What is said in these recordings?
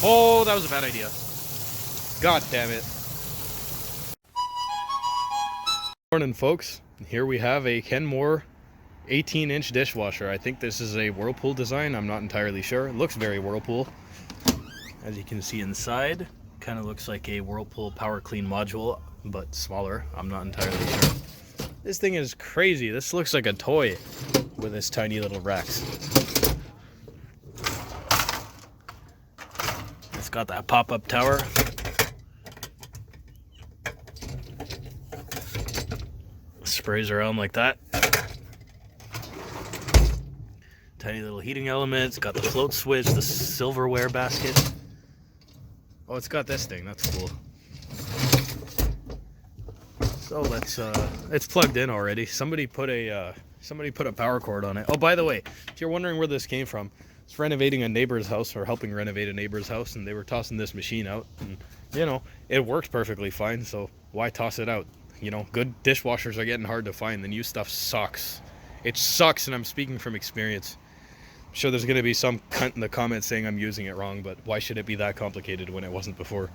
Oh, that was a bad idea. God damn it. Morning, folks. Here we have a Kenmore 18-inch dishwasher. I think this is a Whirlpool design. I'm not entirely sure. It looks very Whirlpool. As you can see inside, kind of looks like a Whirlpool Power Clean module, but smaller. I'm not entirely sure. This thing is crazy. This looks like a toy with its tiny little racks. It's got that pop-up tower. Sprays around like that. Tiny little heating elements. Got the float switch, the silverware basket. Oh, it's got this thing. That's cool. So let's it's plugged in already. Somebody put a power cord on it. Oh, by the way, if you're wondering where this came from, it's renovating a neighbor's house, or helping renovate a neighbor's house, and they were tossing this machine out, and you know, it works perfectly fine, so why toss it out? You know, good dishwashers are getting hard to find. The new stuff sucks. It sucks, and I'm speaking from experience. I'm sure there's going to be some cunt in the comments saying I'm using it wrong, but why should it be that complicated when it wasn't before?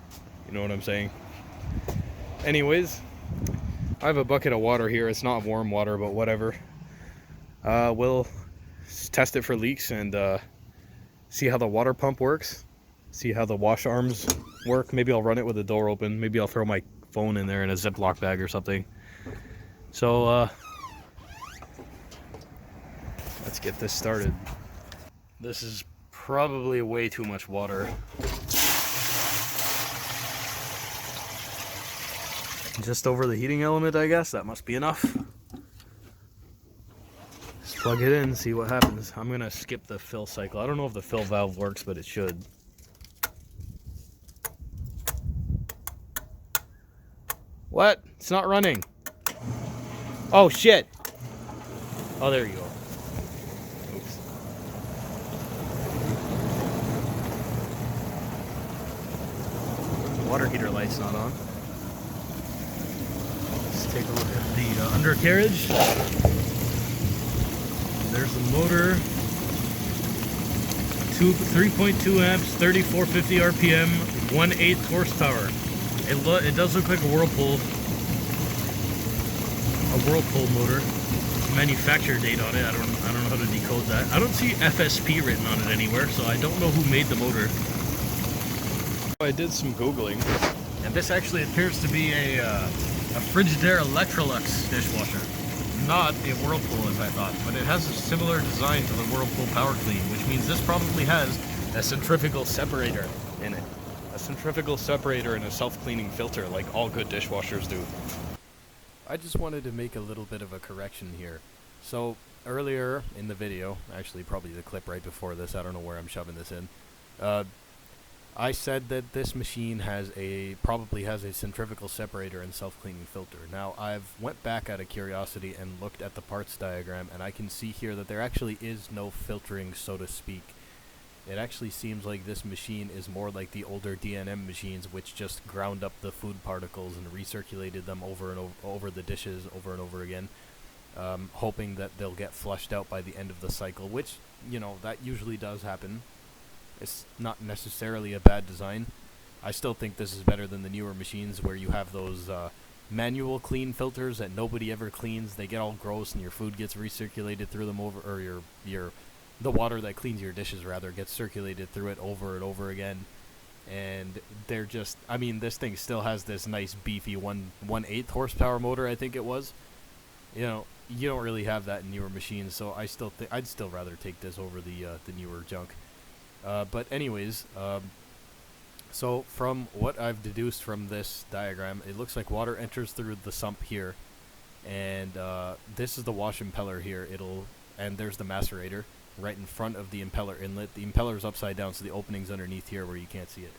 You know what I'm saying? Anyways, I have a bucket of water here. It's not warm water, but whatever. We'll test it for leaks and see how the water pump works. See how the wash arms work. Maybe I'll run it with the door open. Maybe I'll throw my phone in there in a Ziploc bag or something. So let's get this started. This is probably way too much water. Just over the heating element, I guess. That must be enough. Just plug it in, see what happens. I'm gonna skip the fill cycle. I don't know if the fill valve works, but it should. What? It's not running. Oh shit. Oh, there you go. Oops. Water heater light's not on. Let's take a look at the undercarriage. There's the motor. 3.2 amps, 3450 RPM, 1/8 horsepower. It does look like a Whirlpool motor. Manufacturer date on it. I don't know how to decode that. I don't see FSP written on it anywhere, so I don't know who made the motor. I did some Googling, and this actually appears to be a Frigidaire Electrolux dishwasher. Not a Whirlpool as I thought, but it has a similar design to the Whirlpool Power Clean, which means this probably has a centrifugal separator in it. A centrifugal separator and a self-cleaning filter like all good dishwashers do. I just wanted to make a little bit of a correction here. So earlier in the video, actually probably the clip right before this, I don't know where I'm shoving this in, I said that this machine probably has a centrifugal separator and self-cleaning filter. Now I've went back out of curiosity and looked at the parts diagram, and I can see here that there actually is no filtering, so to speak. It actually seems like this machine is more like the older D&M machines, which just ground up the food particles and recirculated them over and over the dishes over and over again, hoping that they'll get flushed out by the end of the cycle, which, you know, that usually does happen. It's not necessarily a bad design. I still think this is better than the newer machines where you have those manual clean filters that nobody ever cleans. They get all gross and your food gets recirculated through them over, or the water that cleans your dishes rather gets circulated through it over and over again. And they're just, I mean, this thing still has this nice beefy 1/8 horsepower motor, I think it was. You know, you don't really have that in newer machines, so I'd still rather take this over the newer junk. But anyways, so from what I've deduced from this diagram, it looks like water enters through the sump here, and this is the wash impeller here. And there's the macerator right in front of the impeller inlet. The impeller's upside down, so the opening's underneath here where you can't see it.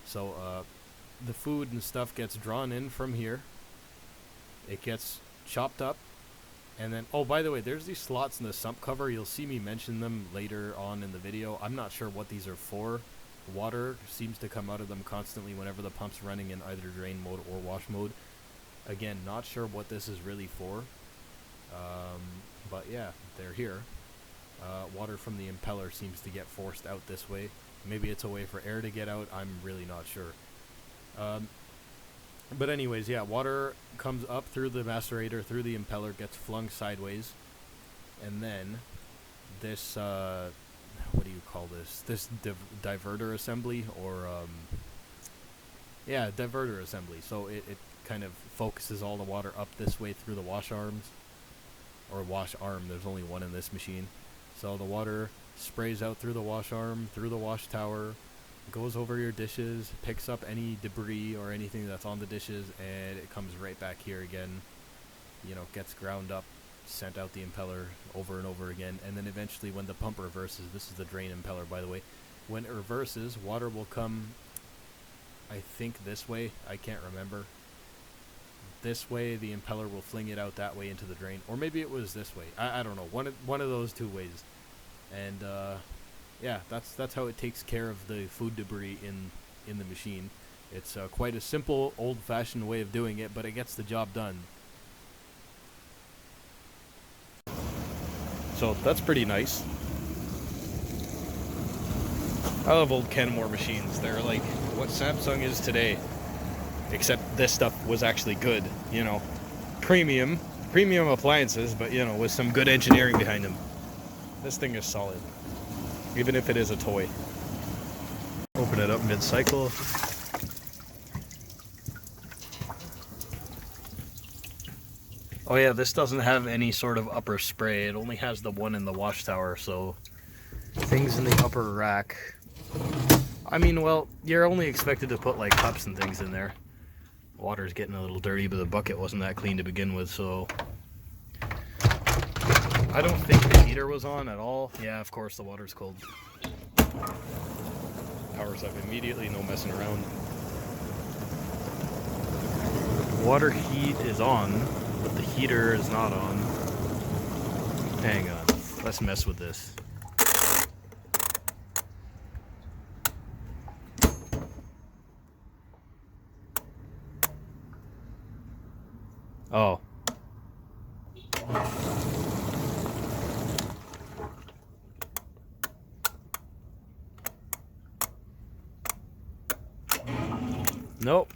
So the food and stuff gets drawn in from here. It gets chopped up. And then, oh, by the way, there's these slots in the sump cover. You'll see me mention them later on in the video. I'm not sure what these are for. Water seems to come out of them constantly whenever the pump's running in either drain mode or wash mode. Again, not sure what this is really for. But yeah, they're here. Water from the impeller seems to get forced out this way. Maybe it's a way for air to get out. I'm really not sure. But anyways, yeah, water comes up through the macerator, through the impeller, gets flung sideways, and then this, what do you call this? This diverter assembly, or, yeah, diverter assembly. So it kind of focuses all the water up this way through the wash arms, or wash arm. There's only one in this machine. So the water sprays out through the wash arm, through the wash tower, goes over your dishes, picks up any debris or anything that's on the dishes, and it comes right back here again. You know, gets ground up, sent out the impeller over and over again, and then eventually when the pump reverses, this is the drain impeller, by the way, when it reverses, water will come, I think this way, I can't remember. This way, the impeller will fling it out that way into the drain, or maybe it was this way. I don't know, one of those two ways. And yeah, that's how it takes care of the food debris in the machine. It's quite a simple, old-fashioned way of doing it, but it gets the job done. So that's pretty nice. I love old Kenmore machines. They're like what Samsung is today, except this stuff was actually good, you know. Premium appliances, but you know, with some good engineering behind them. This thing is solid, even if it is a toy. Open it up mid-cycle. Oh yeah, this doesn't have any sort of upper spray. It only has the one in the wash tower, so things in the upper rack. I mean, well, you're only expected to put like cups and things in there. Water's getting a little dirty, but the bucket wasn't that clean to begin with, so I don't think the heater was on at all. Yeah, of course the water's cold. Powers up immediately, no messing around. Water heat is on, but the heater is not on. Hang on, let's mess with this. Oh. Nope.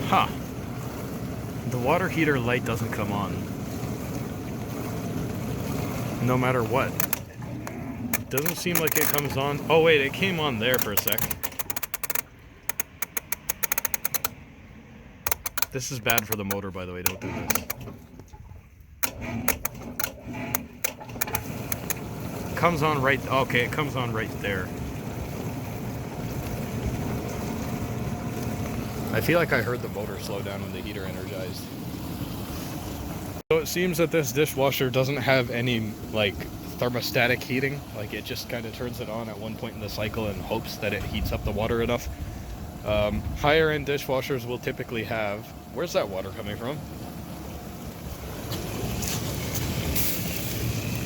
Huh. The water heater light doesn't come on. No matter what. Doesn't seem like it comes on. Oh wait, it came on there for a sec. This is bad for the motor, by the way, don't do this. Comes on right, okay, it comes on right there. I feel like I heard the motor slow down when the heater energized. So it seems that this dishwasher doesn't have any like thermostatic heating. Like it just kind of turns it on at one point in the cycle and hopes that it heats up the water enough. Higher end dishwashers will typically have, where's that water coming from?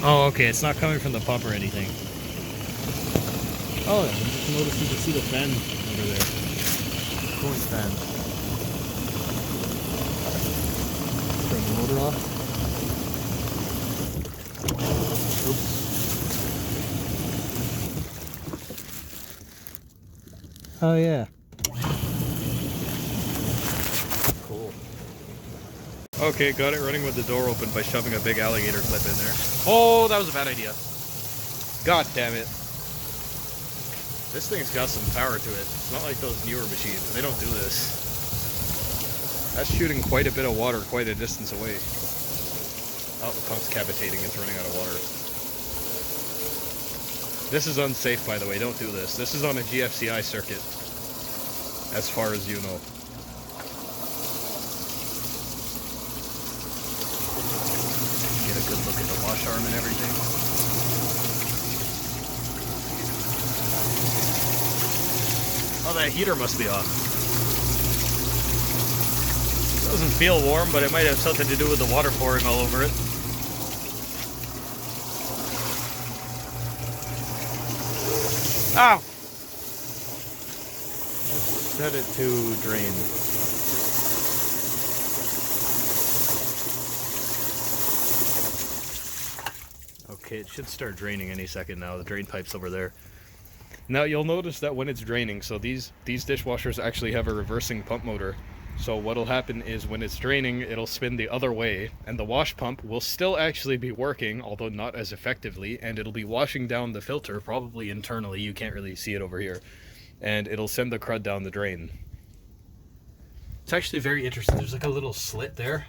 Oh, okay, it's not coming from the pump or anything. Oh, I'm just noticing to see the fan over there. Cooling fan. Turn the motor off. Oops. Oh yeah. Cool. Okay, got it running with the door open by shoving a big alligator clip in there. Oh, that was a bad idea. God damn it. This thing's got some power to it. It's not like those newer machines. They don't do this. That's shooting quite a bit of water quite a distance away. Oh, the pump's cavitating. It's running out of water. This is unsafe, by the way. Don't do this. This is on a GFCI circuit, as far as you know. Get a good look at the wash arm and everything. Oh, that heater must be off. Doesn't feel warm, but it might have something to do with the water pouring all over it. Ow! Let's set it to drain. Okay, it should start draining any second now. The drain pipe's over there. Now you'll notice that when it's draining, so these dishwashers actually have a reversing pump motor. So what'll happen is when it's draining, it'll spin the other way, and the wash pump will still actually be working, although not as effectively, and it'll be washing down the filter, probably internally. You can't really see it over here. And it'll send the crud down the drain. It's actually very interesting. There's like a little slit there.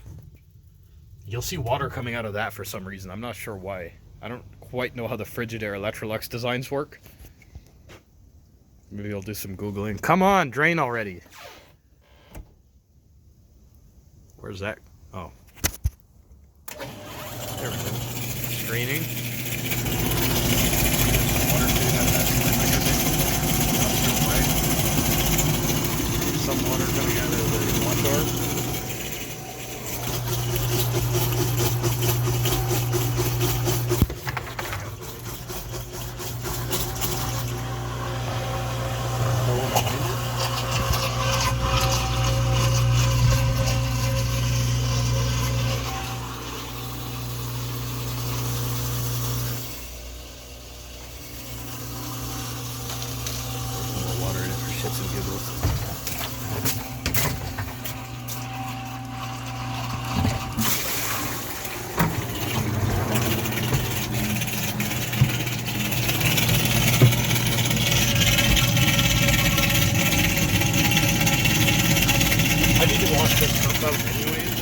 You'll see water coming out of that for some reason. I'm not sure why. I don't quite know how the Frigidaire Electrolux designs work. Maybe I'll do some Googling. Come on, drain already. Where's that? Oh. There we go. Draining. Water shooting out of that slit like I mentioned. Some water coming out of the wash arm. Shits and giggles. I need to wash this sump out anyways.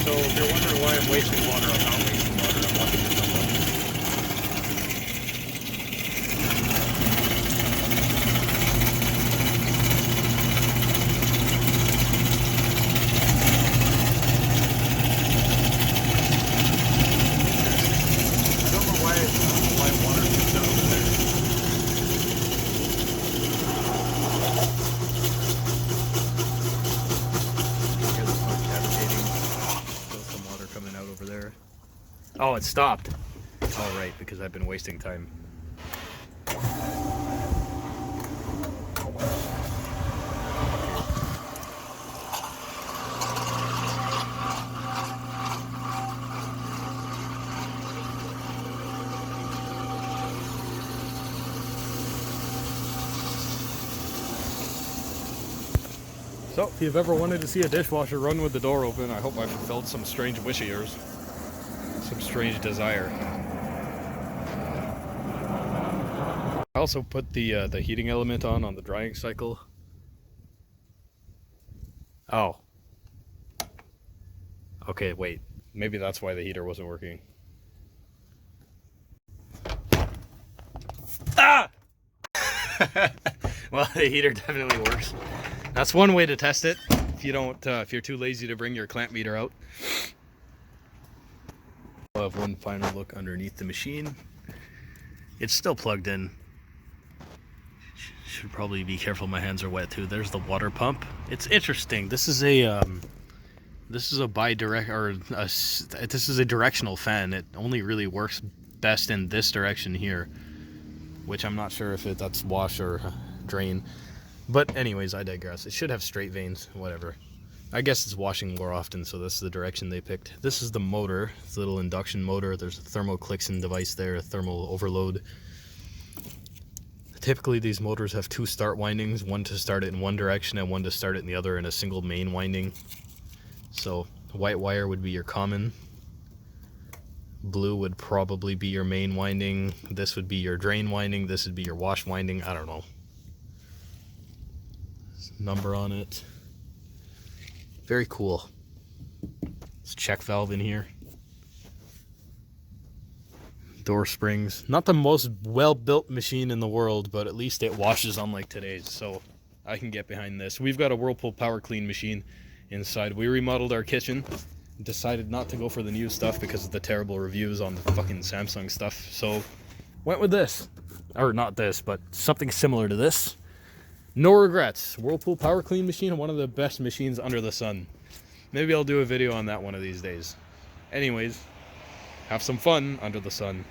So if you're wondering why I'm wasting water, I'm not wasting water. I'm washing this sump out. Oh, it stopped. Oh, right, because I've been wasting time. So, if you've ever wanted to see a dishwasher run with the door open, I hope I've fulfilled some strange wish of yours. Some strange desire. I also put the heating element on the drying cycle. Oh. Okay, wait. Maybe that's why the heater wasn't working. Ah! Well, the heater definitely works. That's one way to test it. If you don't, if you're too lazy to bring your clamp meter out. I'll have one final look underneath the machine. It's still plugged in. Should probably be careful, my hands are wet too. There's the water pump. It's interesting. This is a this is a directional fan. It only really works best in this direction here, which I'm not sure if that's wash or drain. But anyways, I digress. It should have straight veins, whatever. I guess it's washing more often, so this is the direction they picked. This is the motor. It's a little induction motor. There's a thermal Clixon device there, a thermal overload. Typically, these motors have two start windings, one to start it in one direction and one to start it in the other in a single main winding. So, white wire would be your common. Blue would probably be your main winding. This would be your drain winding. This would be your wash winding. I don't know. There's a number on it. Very cool. There's a check valve in here. Door springs. Not the most well-built machine in the world, but at least it washes unlike today's, so I can get behind this. We've got a Whirlpool Power clean machine inside. We remodeled our kitchen. Decided not to go for the new stuff because of the terrible reviews on the fucking Samsung stuff, so went with this. Or not this, but something similar to this. No regrets. Whirlpool Power Clean machine, one of the best machines under the sun. Maybe I'll do a video on that one of these days. Anyways, have some fun under the sun.